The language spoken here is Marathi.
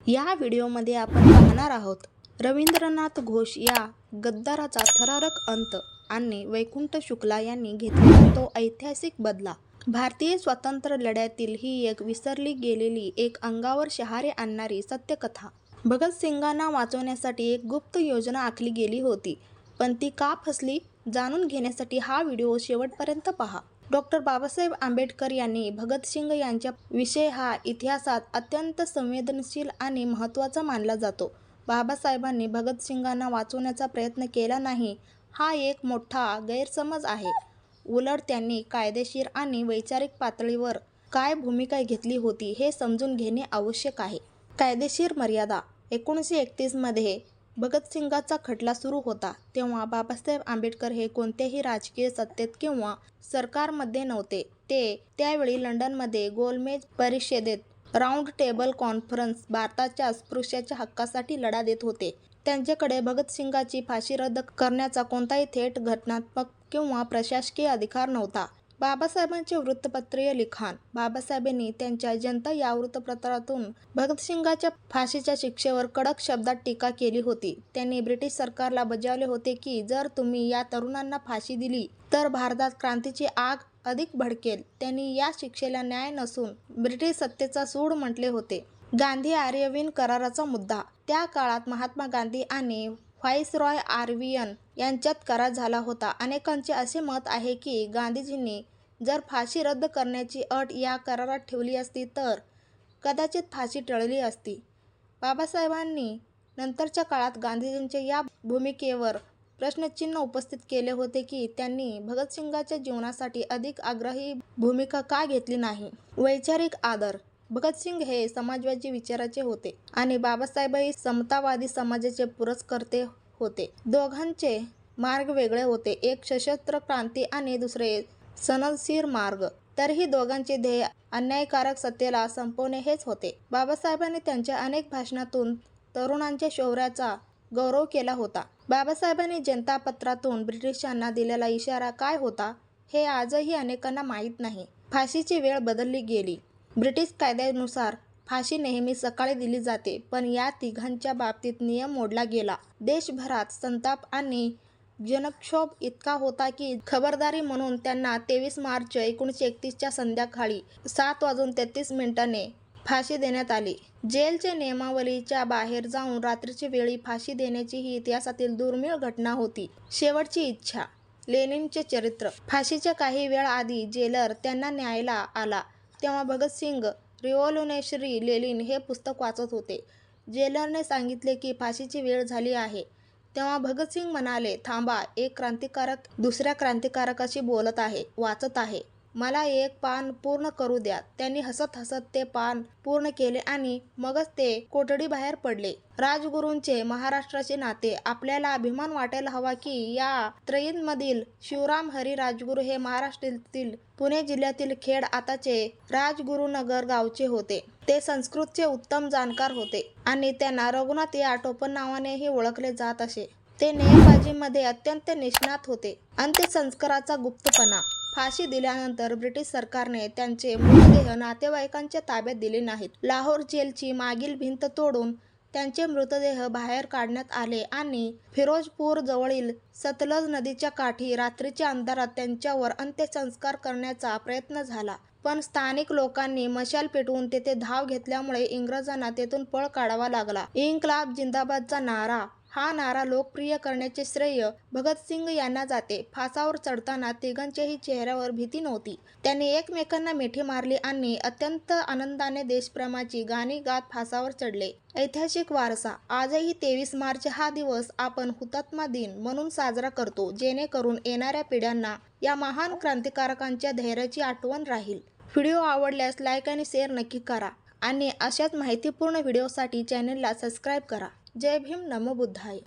या व्हिडिओमध्ये आपण पाहणार आहोत रवींद्रनाथ घोष या गद्दाराचा थरारक अंत आणि वैकुंठ शुक्ला यांनी घेतलेला तो ऐतिहासिक बदला। भारतीय स्वातंत्र्य लढ्यातील ही एक विसरली गेलेली, एक अंगावर शहारे आणणारी सत्यकथा। भगतसिंगांना वाचवण्यासाठी एक गुप्त योजना आखली गेली होती, पण ती का फसली जाणून घेण्यासाठी हा व्हिडिओ शेवटपर्यंत पहा। डॉक्टर बाबासाहेब आंबेडकर यांनी भगतसिंग यांच्या विषय हा इतिहासात अत्यंत संवेदनशील आणि महत्त्वाचा मानला जातो। बाबासाहेबांनी भगतसिंगांना वाचवण्याचा प्रयत्न केला नाही हा एक मोठा गैरसमज आहे। उलट त्यांनी कायदेशीर आणि वैचारिक पातळीवर काय भूमिका घेतली होती हे समजून घेणे आवश्यक आहे। कायदेशीर मर्यादा 1931 मध्ये भगतसिंगाचा खटला सुरू होता तेव्हा बाबासाहेब आंबेडकर हे कोणत्याही राजकीय सत्तेत किंवा सरकारमध्ये नव्हते। ते त्यावेळी लंडनमध्ये गोलमेज परिषदेत राऊंड टेबल कॉन्फरन्स भारताच्या अस्पृश्याच्या हक्कासाठी लढा देत होते। त्यांच्याकडे भगतसिंगाची फाशी रद्द करण्याचा कोणताही थेट घटनात्मक किंवा प्रशासकीय अधिकार नव्हता। बाबासाहेबांचे वृत्तपत्रीय लिखाण बाबासाहेबांनी त्यांच्या जनता या वृत्तपत्रातून भगतसिंगाच्या फाशीच्या शिक्षेवर कडक शब्दात टीका केली होती। त्यांनी ब्रिटिश सरकारला बजावले होते की जर तुम्ही या तरुणांना फाशी दिली तर भारतात क्रांतीची आग अधिक भडकेल। त्यांनी या शिक्षेला न्याय नसून ब्रिटिश सत्तेचा सूड म्हटले होते। गांधी आर्यविन कराराचा मुद्दा त्या काळात महात्मा गांधी आणि व्हाईसरॉय आर्यविन यांच्यात करार झाला होता। अनेकांचे असे मत आहे की गांधीजींनी जर फाशी रद्द करण्याची अट या करारात ठेवली असती तर कदाचित फाशी टळली असती। बाबासाहेबांनी नंतरच्या काळात गांधीजींच्या या भूमिकेवर प्रश्नचिन्ह उपस्थित केले होते की त्यांनी भगतसिंगाच्या जीवनासाठी अधिक आग्रही भूमिका का घेतली नाही। वैचारिक आदर भगतसिंग हे समाजवादी विचाराचे होते आणि बाबासाहेबही समतावादी समाजाचे पुरस्कर्ते होते। दोघांचे मार्ग वेगळे होते, एक सशस्त्र क्रांती आणि दुसरे सनदशीर मार्ग। तरीही दोघांचे ध्येय अन्यायकारक सत्तेला संपवणे हेच होते। बाबासाहेबांनी त्यांच्या अनेक भाषणातून तरुणांच्या शौर्याचा गौरव केला होता। बाबासाहेबांनी जनता पत्रातून ब्रिटिशांना दिलेला इशारा काय होता हे आजही अनेकांना माहीत नाही। फाशीची वेळ बदलली गेली। ब्रिटिश कायद्यानुसार फाशी नेहमी सकाळी दिली जाते, पण या तिघांच्या बाबतीत नियम मोडला गेला। देशभरात संताप आणि जनक्षोभ इतका होता की खबरदारी म्हणून त्यांना 23 मार्च 1931 च्या संध्याकाळी 7:33 फाशी देण्यात आली। जेलच्या नियमावलीच्या बाहेर जाऊन रात्रीच्या वेळी फाशी देण्याची ही इतिहासातील दुर्मिळ घटना होती। शेवटची इच्छा लेनिनचे चरित्र फाशीच्या काही वेळ आधी जेलर त्यांना न्यायला आला तेव्हा भगतसिंग रिव्होल्यूशनरी लेनिन हे पुस्तक वाचत होते। जेलरने सांगितले की फाशीची वेळ झाली आहे तेव्हा भगतसिंग म्हणाले, थांबा, एक क्रांतिकारक दुसऱ्या क्रांतिकारकाशी बोलत आहे, वाचत आहे, मला एक पान पूर्ण करू द्या। त्यांनी हसत हसत ते पान पूर्ण केले आणि मगच ते कोठडीबाहेर पडले। राजगुरूंचे महाराष्ट्राचे नाते आपल्याला अभिमान वाटायला हवा की या त्रयींमधील शिवराम हरी राजगुरू हे महाराष्ट्रातील पुणे जिल्ह्यातील खेड आताचे राजगुरुनगर गावचे होते। ते संस्कृतचे उत्तम जाणकार होते आणि त्यांना रघुनाथ या टोपणनावानेही ओळखले जात असे। ते नेमबाजीमध्ये अत्यंत निष्णात होते। अंत्यसंस्काराचा गुप्तपणा फाशी दिल्यानंतर ब्रिटिश सरकारने त्यांचे मृतदेह नातेवाईकांच्या ताब्यात दिले नाहीत। लाहोर जेलची मागील भिंत तोडून त्यांचे मृतदेह बाहेर काढण्यात आले आणि फिरोजपूर जवळील सतलज नदीच्या काठी रात्रीच्या अंधारात त्यांच्यावर अंत्यसंस्कार करण्याचा प्रयत्न झाला, पण स्थानिक लोकांनी मशाल पेटवून तेथे धाव घेतल्यामुळे इंग्रजांना तेथून पळ काढावा लागला। इन्कलाब जिंदाबादचा नारा हा नारा लोकप्रिय करण्याचे श्रेय भगतसिंग यांना जाते। फासावर चढताना तिघांच्याही चेहऱ्यावर भीती नव्हती। त्यांनी एकमेकांना मिठी मारली आणि अत्यंत आनंदाने देशप्रेमाची गाणी गात फासावर चढले। ऐतिहासिक वारसा आजही 23 मार्च हा दिवस आपण हुतात्मा दिन म्हणून साजरा करतो, जेणेकरून येणाऱ्या पिढ्यांना या महान क्रांतिकारकांच्या धैर्याची आठवण राहील। व्हिडिओ आवडल्यास लाईक आणि शेअर नक्की करा आणि अशाच माहितीपूर्ण व्हिडिओसाठी चॅनलला सबस्क्राईब करा। जय भीम, नमो बुद्धाय।